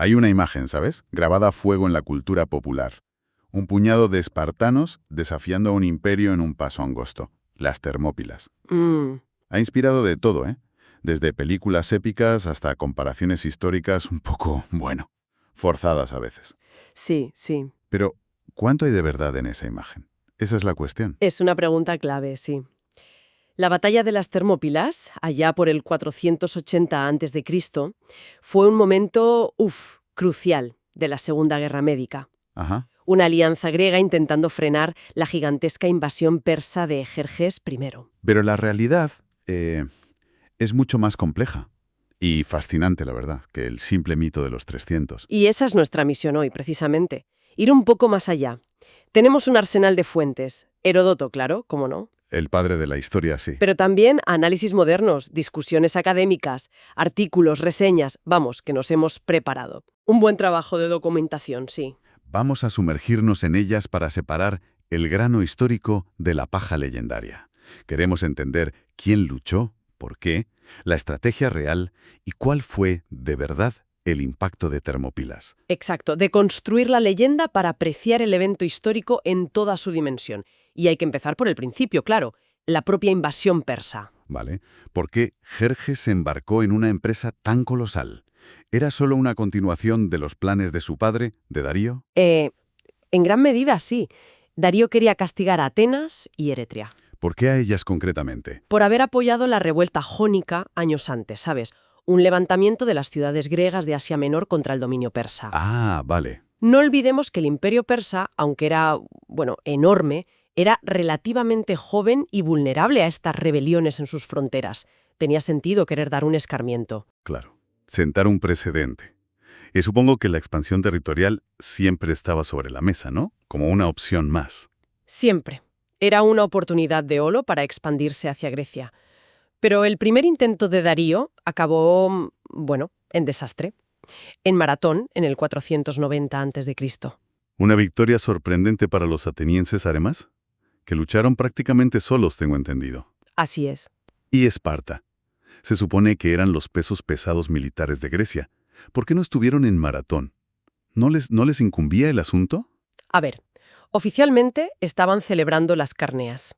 Hay una imagen, ¿sabes? Grabada a fuego en la cultura popular. Un puñado de espartanos desafiando a un imperio en un paso angosto, las Termópilas. Mm, Ha inspirado de todo, ¿eh? Desde películas épicas hasta comparaciones históricas un poco, bueno, forzadas a veces. sí, sí. Pero, ¿cuánto hay de verdad en esa imagen? Esa es la cuestión. Es una pregunta clave, sí. La batalla de las Termópilas, allá por el 480 a.C., fue un momento, crucial de la Segunda Guerra Médica. Ajá. Una alianza griega intentando frenar la gigantesca invasión persa de Jerjes I. Pero la realidad es mucho más compleja y fascinante, la verdad, que el simple mito de los 300. Y esa es nuestra misión hoy, precisamente. Ir un poco más allá. Tenemos un arsenal de fuentes. Heródoto, claro, cómo no. El padre de la historia, sí. Pero también análisis modernos, discusiones académicas, artículos, reseñas, vamos, que nos hemos preparado. Un buen trabajo de documentación, sí. Vamos a sumergirnos en ellas para separar el grano histórico de la paja legendaria. Queremos entender quién luchó, por qué, la estrategia real y cuál fue, de verdad, el impacto de Termópilas. Exacto, de construir la leyenda para apreciar el evento histórico en toda su dimensión. Y hay que empezar por el principio, claro, la propia invasión persa. ¿Vale? ¿Por qué Jerjes se embarcó en una empresa tan colosal? ¿Era solo una continuación de los planes de su padre, de Darío? En gran medida, sí. Darío quería castigar a Atenas y Eretria ¿Por qué a ellas concretamente? por haber apoyado la revuelta jónica años antes, ¿sabes? Un levantamiento de las ciudades griegas de Asia Menor contra el dominio persa. Ah, vale. No olvidemos que el imperio persa, aunque era, bueno, enorme, era relativamente joven y vulnerable a estas rebeliones en sus fronteras. Tenía sentido querer dar un escarmiento. Claro. Sentar un precedente. Y supongo que la expansión territorial siempre estaba sobre la mesa, ¿no? Como una opción más. Siempre. Era una oportunidad de oro para expandirse hacia Grecia. Pero el primer intento de Darío acabó, bueno, en desastre. En Maratón, en el 490 a.C. Una victoria sorprendente para los atenienses, además, que lucharon prácticamente solos, tengo entendido. Así es. Y Esparta. Se supone que eran los pesos pesados militares de Grecia. ¿Por qué no estuvieron en Maratón? ¿No les incumbía el asunto? A ver, oficialmente estaban celebrando las Carneas,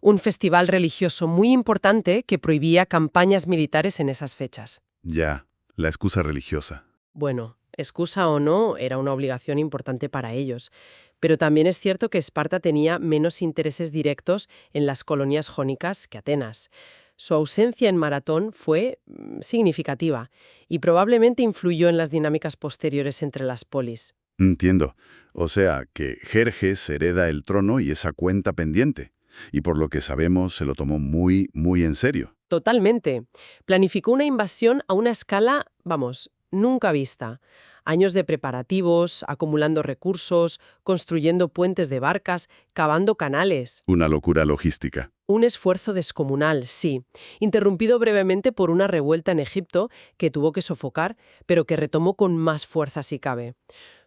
un festival religioso muy importante que prohibía campañas militares en esas fechas. Ya, la excusa religiosa. Bueno, excusa o no, era una obligación importante para ellos. Pero también es cierto que Esparta tenía menos intereses directos en las colonias jónicas que Atenas. Su ausencia en Maratón fue significativa y probablemente influyó en las dinámicas posteriores entre las polis. Entiendo. O sea, que Jerjes hereda el trono y esa cuenta pendiente. Y por lo que sabemos, se lo tomó muy, muy en serio. Totalmente. Planificó una invasión a una escala, vamos, nunca vista. Años de preparativos, acumulando recursos, construyendo puentes de barcas, cavando canales. Una locura logística. Un esfuerzo descomunal, sí, interrumpido brevemente por una revuelta en Egipto que tuvo que sofocar, pero que retomó con más fuerza si cabe.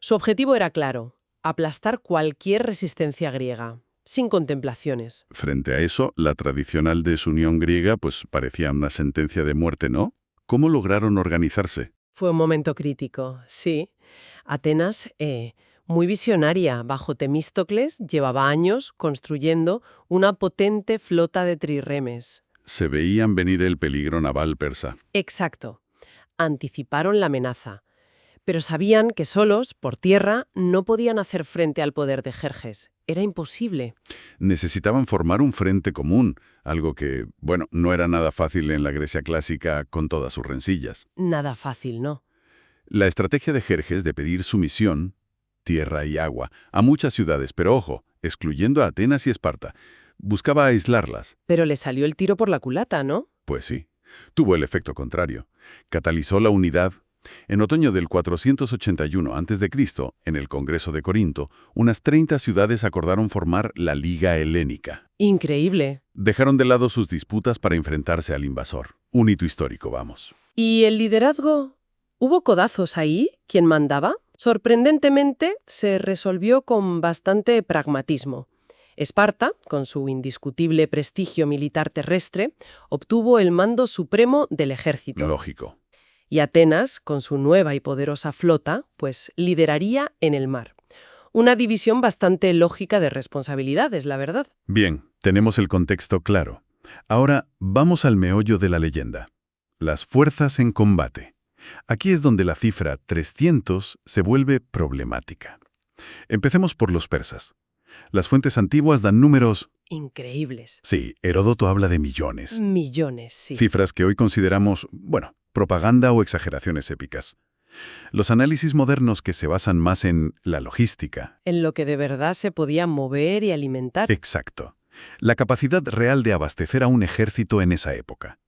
Su objetivo era claro: aplastar cualquier resistencia griega, sin contemplaciones. Frente a eso, la tradicional desunión griega pues parecía una sentencia de muerte, ¿no? ¿Cómo lograron organizarse? Fue un momento crítico, sí. Atenas, muy visionaria, bajo Temístocles, llevaba años construyendo una potente flota de trirremes. Se veían venir el peligro naval persa. Exacto. Anticiparon la amenaza. Pero sabían que solos, por tierra, no podían hacer frente al poder de Jerjes. Era imposible. Necesitaban formar un frente común, algo que, bueno, no era nada fácil en la Grecia clásica con todas sus rencillas. Nada fácil, ¿no? La estrategia de Jerjes de pedir sumisión, tierra y agua, a muchas ciudades, pero ojo, excluyendo a Atenas y Esparta, buscaba aislarlas. Pero le salió el tiro por la culata, ¿no? Pues sí, tuvo el efecto contrario. Catalizó la unidad. En otoño del 481 a.C., en el Congreso de Corinto, unas 30 ciudades acordaron formar la Liga Helénica. Increíble. Dejaron de lado sus disputas para enfrentarse al invasor. Un hito histórico, vamos. ¿Y el liderazgo? ¿Hubo codazos ahí? ¿Quién mandaba? Sorprendentemente, se resolvió con bastante pragmatismo. Esparta, con su indiscutible prestigio militar terrestre, obtuvo el mando supremo del ejército. Lógico. Y Atenas, con su nueva y poderosa flota, pues lideraría en el mar. Una división bastante lógica de responsabilidades, la verdad. Bien, tenemos el contexto claro. Ahora vamos al meollo de la leyenda. Las fuerzas en combate. Aquí es donde la cifra 300 se vuelve problemática. Empecemos por los persas. Las fuentes antiguas dan números... Increíbles. Sí, Heródoto habla de millones. Millones, sí. Cifras que hoy consideramos, propaganda o exageraciones épicas. Los análisis modernos que se basan más en la logística. En lo que de verdad se podía mover y alimentar. Exacto. La capacidad real de abastecer a un ejército en esa época.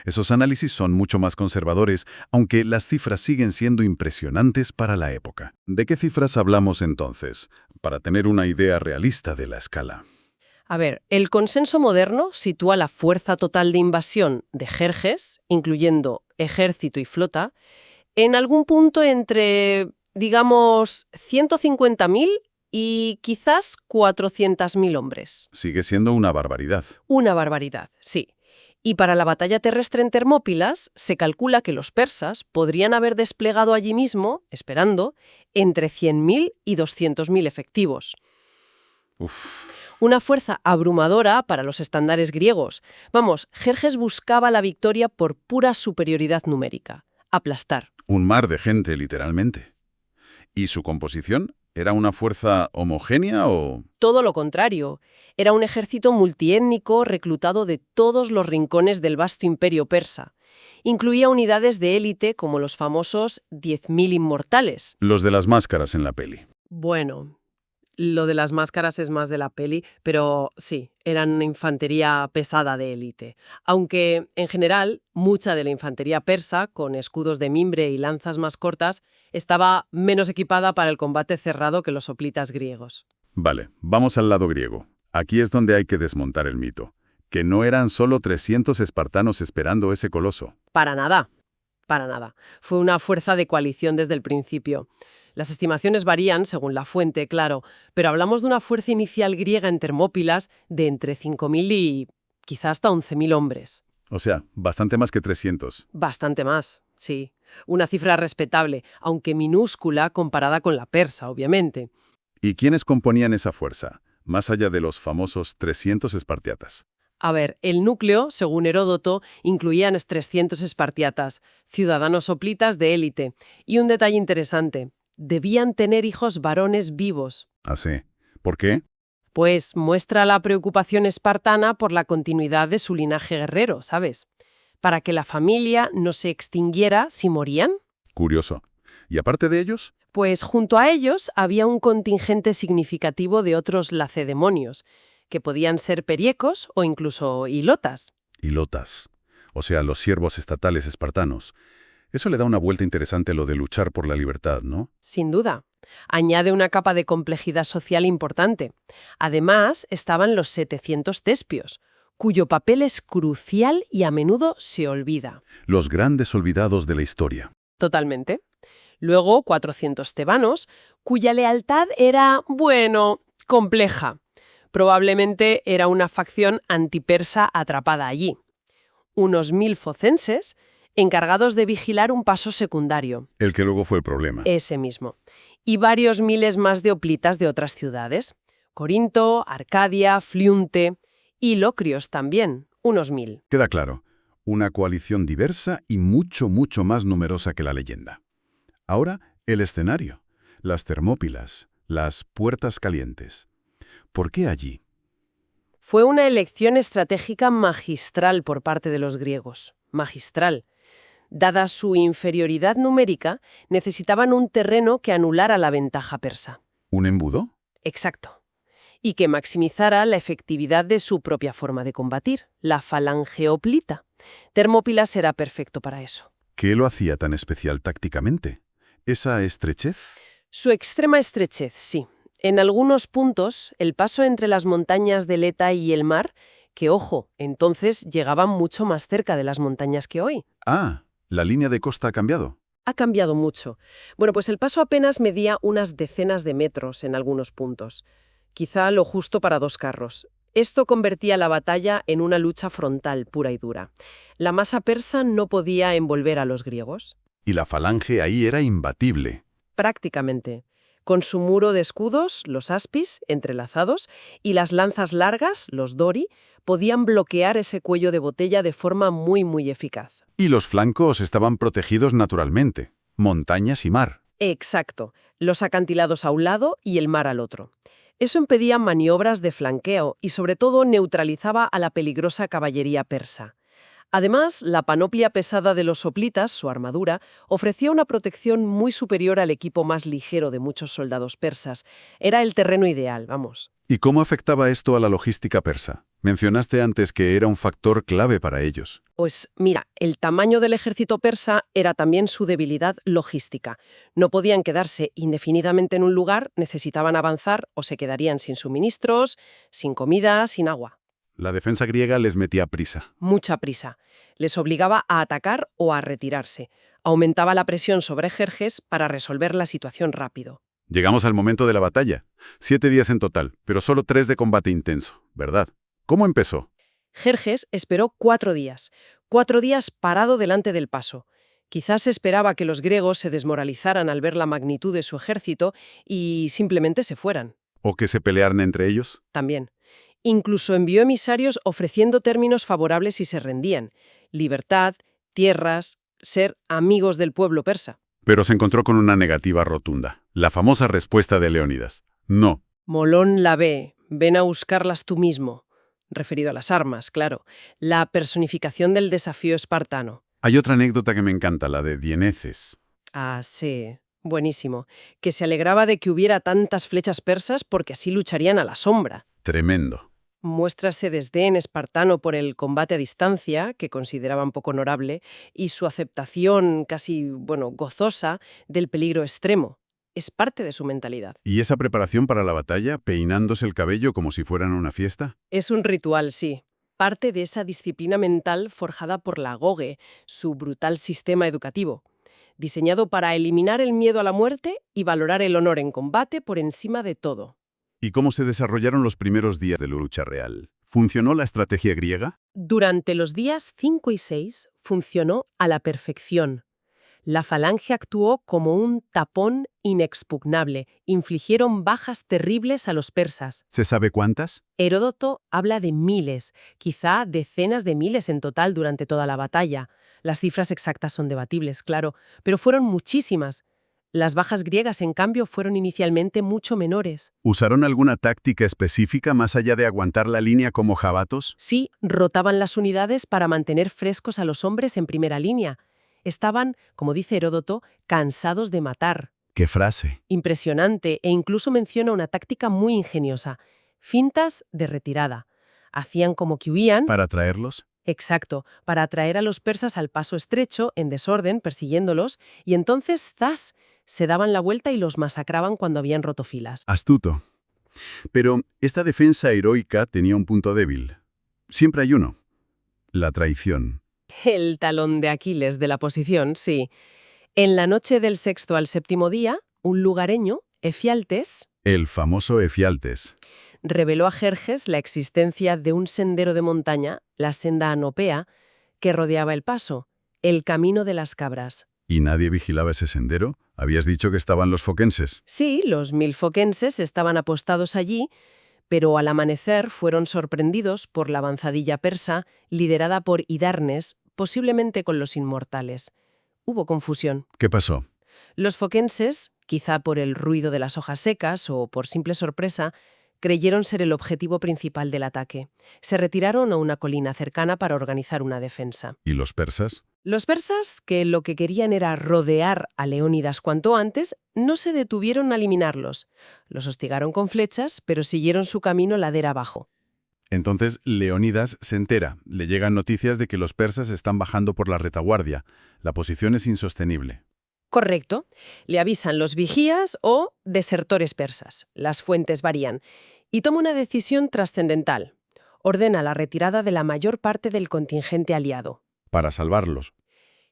Esos análisis son mucho más conservadores, aunque las cifras siguen siendo impresionantes para la época. ¿De qué cifras hablamos entonces? Para tener una idea realista de la escala. A ver, el consenso moderno sitúa la fuerza total de invasión de Jerjes, incluyendo ejército y flota, en algún punto entre, digamos, 150.000 y quizás 400.000 hombres. Sigue siendo una barbaridad. Una barbaridad, sí. Y para la batalla terrestre en Termópilas, se calcula que los persas podrían haber desplegado allí mismo, esperando, entre 100.000 y 200.000 efectivos. Uf. Una fuerza abrumadora para los estándares griegos. Vamos, Jerjes buscaba la victoria por pura superioridad numérica. Aplastar. Un mar de gente, literalmente. ¿Y su composición? ¿Era una fuerza homogénea o...? Todo lo contrario. Era un ejército multiétnico reclutado de todos los rincones del vasto imperio persa. Incluía unidades de élite como los famosos 10.000 inmortales. Los de las máscaras en la peli. Bueno, lo de las máscaras es más de la peli, pero sí, eran una infantería pesada de élite. Aunque, en general, mucha de la infantería persa, con escudos de mimbre y lanzas más cortas, estaba menos equipada para el combate cerrado que los hoplitas griegos. Vale, vamos al lado griego. Aquí es donde hay que desmontar el mito. Que no eran solo 300 espartanos esperando ese coloso. Para nada, para nada. Fue una fuerza de coalición desde el principio. Las estimaciones varían según la fuente, claro, pero hablamos de una fuerza inicial griega en Termópilas de entre 5.000 y quizá hasta 11.000 hombres. O sea, bastante más que 300. Bastante más, sí. Una cifra respetable, aunque minúscula comparada con la persa, obviamente. ¿Y quiénes componían esa fuerza, más allá de los famosos 300 espartiatas? A ver, el núcleo, según Heródoto, incluía a 300 espartiatas, ciudadanos hoplitas de élite. Y un detalle interesante, debían tener hijos varones vivos. Ah, sí. ¿Por qué? Pues muestra la preocupación espartana por la continuidad de su linaje guerrero, ¿sabes? Para que la familia no se extinguiera si morían. Curioso. ¿Y aparte de ellos? Pues junto a ellos había un contingente significativo de otros lacedemonios, que podían ser periecos o incluso hilotas. Hilotas. O sea, los siervos estatales espartanos. Eso le da una vuelta interesante a lo de luchar por la libertad, ¿no? Sin duda. Añade una capa de complejidad social importante. Además, estaban los 700 tespios, cuyo papel es crucial y a menudo se olvida. Los grandes olvidados de la historia. Totalmente. Luego, 400 tebanos, cuya lealtad era, compleja. Probablemente era una facción antipersa atrapada allí. Unos 1.000 focenses, encargados de vigilar un paso secundario. El que luego fue el problema. Ese mismo. Y varios miles más de hoplitas de otras ciudades. Corinto, Arcadia, Fliunte y Locrios también, unos 1.000. Queda claro. Una coalición diversa y mucho, mucho más numerosa que la leyenda. Ahora, el escenario. Las Termópilas, las puertas calientes. ¿Por qué allí? Fue una elección estratégica magistral por parte de los griegos. Magistral. Dada su inferioridad numérica, necesitaban un terreno que anulara la ventaja persa. ¿Un embudo? Exacto. Y que maximizara la efectividad de su propia forma de combatir, la falange hoplita. Termópilas era perfecto para eso. ¿Qué lo hacía tan especial tácticamente? ¿Esa estrechez? Su extrema estrechez, sí. En algunos puntos, el paso entre las montañas de Leta y el mar, que, ojo, entonces llegaban mucho más cerca de las montañas que hoy. Ah, la línea de costa ha cambiado. Ha cambiado mucho. Bueno, pues el paso apenas medía unas decenas de metros en algunos puntos. Quizá lo justo para 2 carros. Esto convertía la batalla en una lucha frontal pura y dura. La masa persa no podía envolver a los griegos. Y la falange ahí era imbatible. Prácticamente. Con su muro de escudos, los aspis, entrelazados, y las lanzas largas, los dori, podían bloquear ese cuello de botella de forma muy eficaz. Y los flancos estaban protegidos naturalmente. Montañas y mar. Exacto. Los acantilados a un lado y el mar al otro. Eso impedía maniobras de flanqueo y sobre todo neutralizaba a la peligrosa caballería persa. Además, la panoplia pesada de los hoplitas, su armadura, ofrecía una protección muy superior al equipo más ligero de muchos soldados persas. Era el terreno ideal, vamos. ¿Y cómo afectaba esto a la logística persa? Mencionaste antes que era un factor clave para ellos. Pues mira, el tamaño del ejército persa era también su debilidad logística. No podían quedarse indefinidamente en un lugar, necesitaban avanzar o se quedarían sin suministros, sin comida, sin agua. La defensa griega les metía prisa. Mucha prisa. Les obligaba a atacar o a retirarse. Aumentaba la presión sobre Jerjes para resolver la situación rápido. Llegamos al momento de la batalla. 7 días en total, pero solo 3 de combate intenso, ¿verdad? ¿Cómo empezó? Jerjes esperó 4 días. 4 días parado delante del paso. Quizás esperaba que los griegos se desmoralizaran al ver la magnitud de su ejército y simplemente se fueran. ¿O que se pelearan entre ellos? También. Incluso envió emisarios ofreciendo términos favorables si se rendían. Libertad, tierras, ser amigos del pueblo persa. Pero se encontró con una negativa rotunda. La famosa respuesta de Leónidas. No. Molón la ve, ven a buscarlas tú mismo. Referido a las armas, claro. La personificación del desafío espartano. Hay otra anécdota que me encanta, la de Dieneces. Ah, sí. Buenísimo. Que se alegraba de que hubiera tantas flechas persas porque así lucharían a la sombra. Tremendo. Muestra ese desdén espartano por el combate a distancia, que consideraban poco honorable, y su aceptación casi, gozosa del peligro extremo. Es parte de su mentalidad. ¿Y esa preparación para la batalla, peinándose el cabello como si fueran una fiesta? Es un ritual, sí. Parte de esa disciplina mental forjada por la Goge, su brutal sistema educativo, diseñado para eliminar el miedo a la muerte y valorar el honor en combate por encima de todo. ¿Y cómo se desarrollaron los primeros días de la lucha real? ¿Funcionó la estrategia griega? Durante los días 5 y 6 funcionó a la perfección. La falange actuó como un tapón inexpugnable. Infligieron bajas terribles a los persas. ¿Se sabe cuántas? Heródoto habla de miles, quizá decenas de miles en total durante toda la batalla. Las cifras exactas son debatibles, claro, pero fueron muchísimas. Las bajas griegas, en cambio, fueron inicialmente mucho menores. ¿Usaron alguna táctica específica más allá de aguantar la línea como jabatos? Sí, rotaban las unidades para mantener frescos a los hombres en primera línea. Estaban, como dice Heródoto, cansados de matar. ¡Qué frase! Impresionante, e incluso menciona una táctica muy ingeniosa: fintas de retirada. Hacían como que huían. ¿Para atraerlos? Exacto, para atraer a los persas al paso estrecho, en desorden, persiguiéndolos, y entonces, ¡zas!, se daban la vuelta y los masacraban cuando habían roto filas. Astuto. Pero esta defensa heroica tenía un punto débil. Siempre hay uno. La traición. El talón de Aquiles de la posición, sí. En la noche del 6º al 7º día, un lugareño, Efialtes, El famoso Efialtes. reveló a Jerjes la existencia de un sendero de montaña, la senda Anopea, que rodeaba el paso, el camino de las cabras. ¿Y nadie vigilaba ese sendero? Habías dicho que estaban los foquenses. Sí, los 1000 foquenses estaban apostados allí, pero al amanecer fueron sorprendidos por la avanzadilla persa liderada por Hidarnes, posiblemente con los inmortales. Hubo confusión. ¿Qué pasó? Los foquenses, quizá por el ruido de las hojas secas o por simple sorpresa, creyeron ser el objetivo principal del ataque. Se retiraron a una colina cercana para organizar una defensa. ¿Y los persas? Los persas, que lo que querían era rodear a Leónidas cuanto antes, no se detuvieron a eliminarlos. Los hostigaron con flechas, pero siguieron su camino ladera abajo. Entonces Leónidas se entera. Le llegan noticias de que los persas están bajando por la retaguardia. La posición es insostenible. Correcto. Le avisan los vigías o desertores persas. Las fuentes varían. Y toma una decisión trascendental. Ordena la retirada de la mayor parte del contingente aliado. Para salvarlos.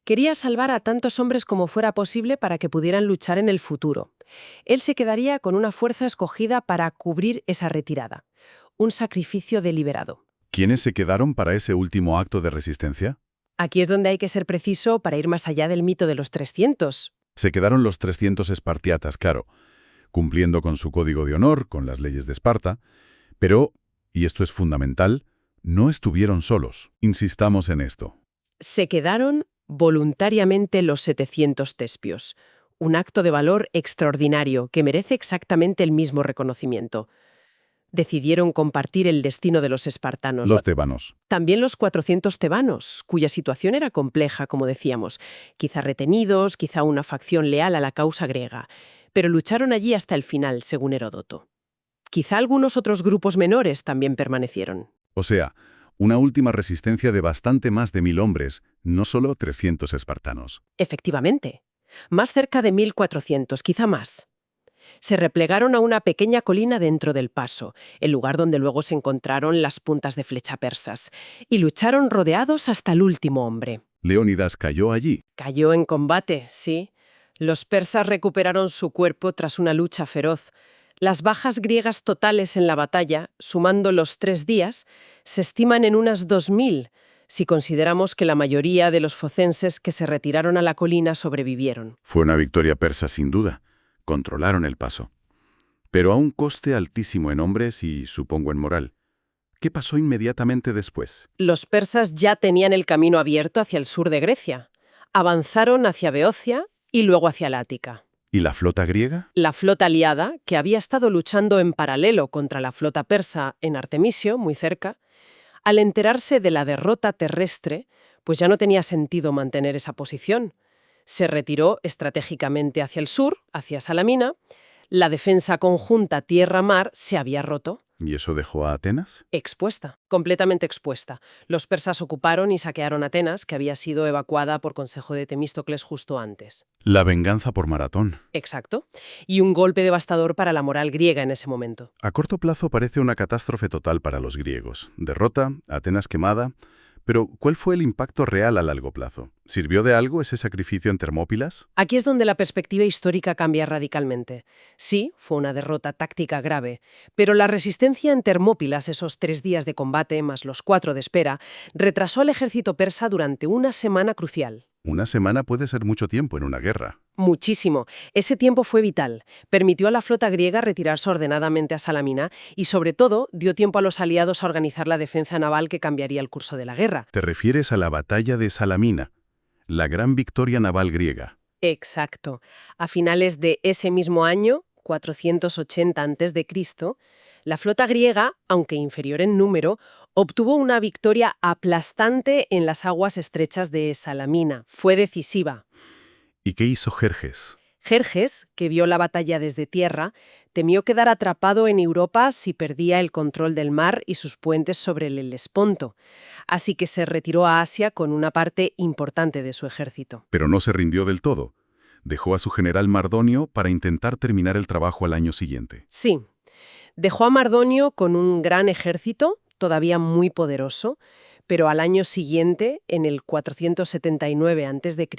Quería salvar a tantos hombres como fuera posible para que pudieran luchar en el futuro. Él se quedaría con una fuerza escogida para cubrir esa retirada. Un sacrificio deliberado. ¿Quiénes se quedaron para ese último acto de resistencia? Aquí es donde hay que ser preciso para ir más allá del mito de los 300. Se quedaron los 300 espartiatas, claro, cumpliendo con su código de honor, con las leyes de Esparta, pero, y esto es fundamental, no estuvieron solos. Insistamos en esto. Se quedaron voluntariamente los 700 tespios, un acto de valor extraordinario que merece exactamente el mismo reconocimiento. Decidieron compartir el destino de los espartanos. Los tebanos. También los 400 tebanos, cuya situación era compleja, como decíamos, quizá retenidos, quizá una facción leal a la causa griega, pero lucharon allí hasta el final, según Heródoto. Quizá algunos otros grupos menores también permanecieron. O sea, una última resistencia de bastante más de 1000 hombres, no solo 300 espartanos. Efectivamente, más cerca de 1400, quizá más. Se replegaron a una pequeña colina dentro del paso, el lugar donde luego se encontraron las puntas de flecha persas, y lucharon rodeados hasta el último hombre. Leónidas cayó allí. Cayó en combate, sí. Los persas recuperaron su cuerpo tras una lucha feroz. Las bajas griegas totales en la batalla, sumando los 3 días, se estiman en unas 2000, si consideramos que la mayoría de los focenses que se retiraron a la colina sobrevivieron. Fue una victoria persa sin duda. Controlaron el paso. Pero a un coste altísimo en hombres y, supongo, en moral. ¿Qué pasó inmediatamente después? Los persas ya tenían el camino abierto hacia el sur de Grecia. Avanzaron hacia Beocia y luego hacia la Ática. ¿Y la flota griega? La flota aliada, que había estado luchando en paralelo contra la flota persa en Artemisio, muy cerca, al enterarse de la derrota terrestre, pues ya no tenía sentido mantener esa posición. Se retiró estratégicamente hacia el sur, hacia Salamina. La defensa conjunta tierra-mar se había roto. ¿Y eso dejó a Atenas? Expuesta, completamente expuesta. Los persas ocuparon y saquearon Atenas, que había sido evacuada por consejo de Temístocles justo antes. La venganza por Maratón. Exacto. Y un golpe devastador para la moral griega en ese momento. A corto plazo parece una catástrofe total para los griegos. Derrota, Atenas quemada. Pero, ¿cuál fue el impacto real a largo plazo? ¿Sirvió de algo ese sacrificio en Termópilas? Aquí es donde la perspectiva histórica cambia radicalmente. Sí, fue una derrota táctica grave, pero la resistencia en Termópilas, esos 3 días de combate más los 4 de espera, retrasó al ejército persa durante una semana crucial. Una semana puede ser mucho tiempo en una guerra. Muchísimo. Ese tiempo fue vital. Permitió a la flota griega retirarse ordenadamente a Salamina y, sobre todo, dio tiempo a los aliados a organizar la defensa naval que cambiaría el curso de la guerra. Te refieres a la batalla de Salamina, la gran victoria naval griega. Exacto. A finales de ese mismo año, 480 a.C., la flota griega, aunque inferior en número, obtuvo una victoria aplastante en las aguas estrechas de Salamina. Fue decisiva. ¿Y qué hizo Jerjes? Jerjes, que vio la batalla desde tierra, temió quedar atrapado en Europa si perdía el control del mar y sus puentes sobre el Helesponto, así que se retiró a Asia con una parte importante de su ejército. Pero no se rindió del todo. Dejó a su general Mardonio para intentar terminar el trabajo al año siguiente. Sí, dejó a Mardonio con un gran ejército, todavía muy poderoso, pero al año siguiente, en el 479 a.C.,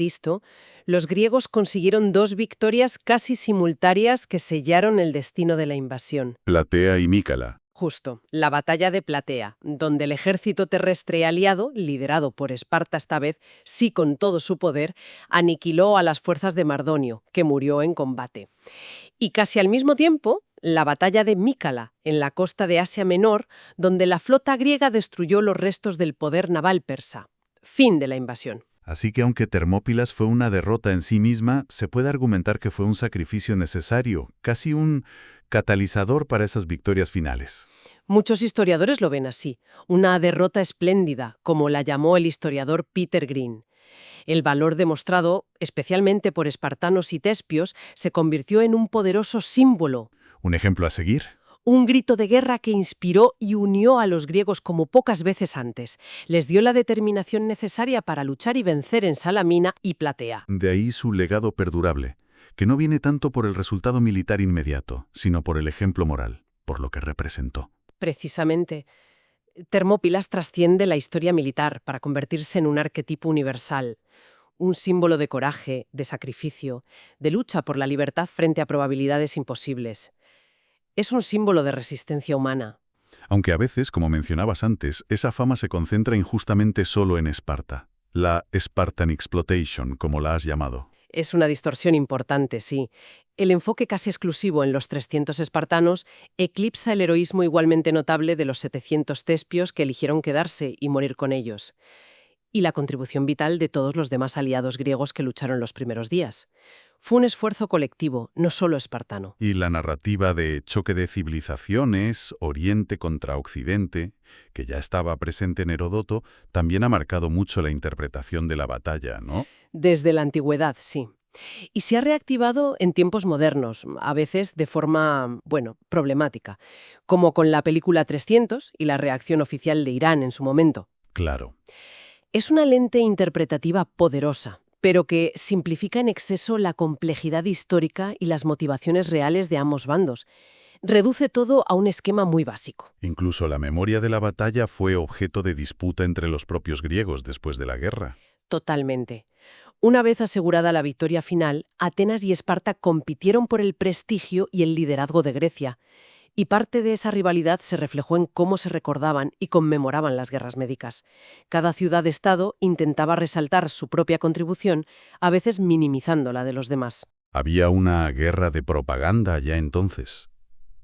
los griegos consiguieron 2 victorias casi simultáneas que sellaron el destino de la invasión. Platea y Mícala. Justo, la batalla de Platea, donde el ejército terrestre aliado, liderado por Esparta esta vez, sí con todo su poder, aniquiló a las fuerzas de Mardonio, que murió en combate. Y casi al mismo tiempo, la batalla de Mícala, en la costa de Asia Menor, donde la flota griega destruyó los restos del poder naval persa. Fin de la invasión. Así que aunque Termópilas fue una derrota en sí misma, se puede argumentar que fue un sacrificio necesario, casi un catalizador para esas victorias finales. Muchos historiadores lo ven así, una derrota espléndida, como la llamó el historiador Peter Green. El valor demostrado, especialmente por espartanos y tespios, se convirtió en un poderoso símbolo. ¿Un ejemplo a seguir? Un grito de guerra que inspiró y unió a los griegos como pocas veces antes. Les dio la determinación necesaria para luchar y vencer en Salamina y Platea. De ahí su legado perdurable, que no viene tanto por el resultado militar inmediato, sino por el ejemplo moral, por lo que representó. Precisamente, Termópilas trasciende la historia militar para convertirse en un arquetipo universal, un símbolo de coraje, de sacrificio, de lucha por la libertad frente a probabilidades imposibles. Es un símbolo de resistencia humana. Aunque a veces, como mencionabas antes, esa fama se concentra injustamente solo en Esparta. La Spartan Exploitation, como la has llamado. Es una distorsión importante, sí. El enfoque casi exclusivo en los 300 espartanos eclipsa el heroísmo igualmente notable de los 700 tespios que eligieron quedarse y morir con ellos, y la contribución vital de todos los demás aliados griegos que lucharon los primeros días. Fue un esfuerzo colectivo, no solo espartano. Y la narrativa de choque de civilizaciones, Oriente contra Occidente, que ya estaba presente en Heródoto, también ha marcado mucho la interpretación de la batalla, ¿no? Desde la antigüedad, sí. Y se ha reactivado en tiempos modernos, a veces de forma, problemática, como con la película 300 y la reacción oficial de Irán en su momento. Claro. Es una lente interpretativa poderosa, pero que simplifica en exceso la complejidad histórica y las motivaciones reales de ambos bandos. Reduce todo a un esquema muy básico. Incluso la memoria de la batalla fue objeto de disputa entre los propios griegos después de la guerra. Totalmente. Una vez asegurada la victoria final, Atenas y Esparta compitieron por el prestigio y el liderazgo de Grecia, y parte de esa rivalidad se reflejó en cómo se recordaban y conmemoraban las guerras médicas. Cada ciudad-estado intentaba resaltar su propia contribución, a veces minimizando la de los demás. Había una guerra de propaganda ya entonces.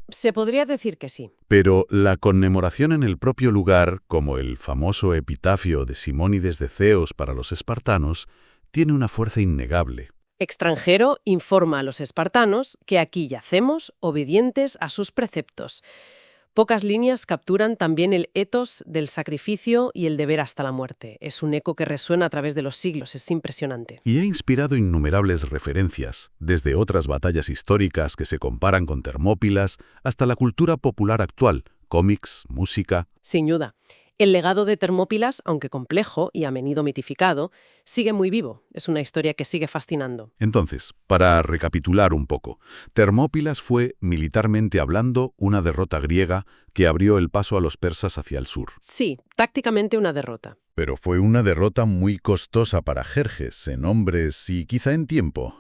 Se podría decir que sí. Pero la conmemoración en el propio lugar, como el famoso epitafio de Simónides de Ceos para los espartanos, tiene una fuerza innegable. Extranjero informa a los espartanos que aquí yacemos obedientes a sus preceptos. Pocas líneas capturan también el etos del sacrificio y el deber hasta la muerte. Es un eco que resuena a través de los siglos, es impresionante. Y ha inspirado innumerables referencias, desde otras batallas históricas que se comparan con Termópilas hasta la cultura popular actual, cómics, música. Sin duda. El legado de Termópilas, aunque complejo y a menudo mitificado, sigue muy vivo. Es una historia que sigue fascinando. Entonces, para recapitular un poco, Termópilas fue, militarmente hablando, una derrota griega que abrió el paso a los persas hacia el sur. Sí, tácticamente una derrota. Pero fue una derrota muy costosa para Jerjes, en hombres y quizá en tiempo.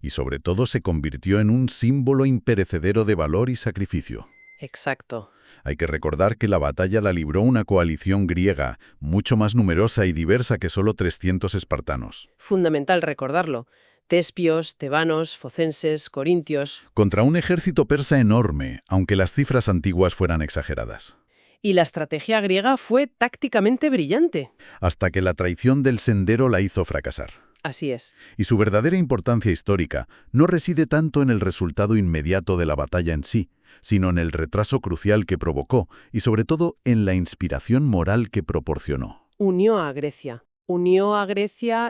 Y sobre todo se convirtió en un símbolo imperecedero de valor y sacrificio. Exacto. Hay que recordar que la batalla la libró una coalición griega, mucho más numerosa y diversa que solo 300 espartanos. Fundamental recordarlo. Tespios, tebanos, focenses, corintios. Contra un ejército persa enorme, aunque las cifras antiguas fueran exageradas. Y la estrategia griega fue tácticamente brillante. Hasta que la traición del sendero la hizo fracasar. Así es. Y su verdadera importancia histórica no reside tanto en el resultado inmediato de la batalla en sí, sino en el retraso crucial que provocó y sobre todo en la inspiración moral que proporcionó. Unió a Grecia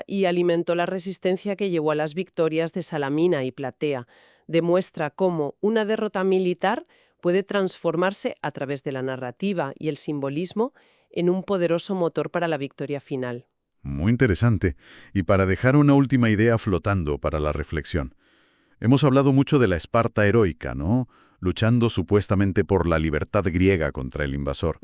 y alimentó la resistencia que llevó a las victorias de Salamina y Platea. Demuestra cómo una derrota militar puede transformarse a través de la narrativa y el simbolismo en un poderoso motor para la victoria final. Muy interesante. Y para dejar una última idea flotando para la reflexión. Hemos hablado mucho de la Esparta heroica, ¿no? Luchando supuestamente por la libertad griega contra el invasor.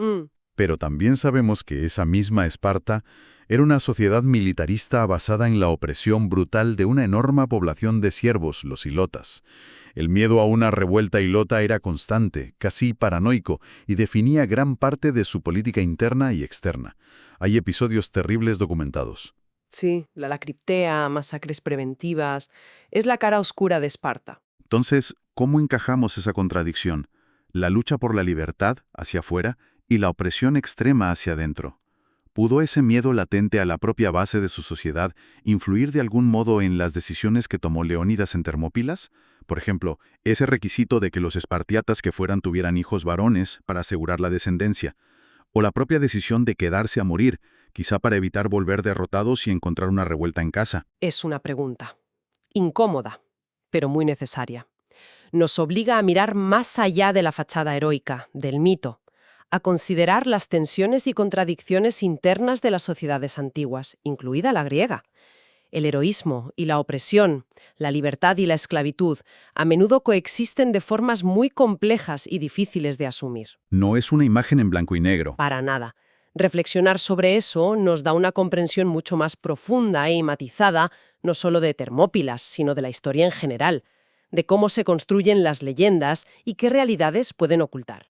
Pero también sabemos que esa misma Esparta era una sociedad militarista basada en la opresión brutal de una enorme población de siervos, los ilotas. El miedo a una revuelta ilota era constante, casi paranoico, y definía gran parte de su política interna y externa. Hay episodios terribles documentados. Sí, la lacriptea, masacres preventivas, es la cara oscura de Esparta. Entonces, ¿cómo encajamos esa contradicción? La lucha por la libertad, hacia afuera, y la opresión extrema hacia adentro. ¿Pudo ese miedo latente a la propia base de su sociedad influir de algún modo en las decisiones que tomó Leónidas en Termópilas? Por ejemplo, ese requisito de que los espartiatas que fueran tuvieran hijos varones para asegurar la descendencia. O la propia decisión de quedarse a morir, quizá para evitar volver derrotados y encontrar una revuelta en casa. Es una pregunta. Incómoda, pero muy necesaria. Nos obliga a mirar más allá de la fachada heroica, del mito, a considerar las tensiones y contradicciones internas de las sociedades antiguas, incluida la griega. El heroísmo y la opresión, la libertad y la esclavitud, a menudo coexisten de formas muy complejas y difíciles de asumir. No es una imagen en blanco y negro. Para nada. Reflexionar sobre eso nos da una comprensión mucho más profunda y matizada, no solo de Termópilas, sino de la historia en general, de cómo se construyen las leyendas y qué realidades pueden ocultar.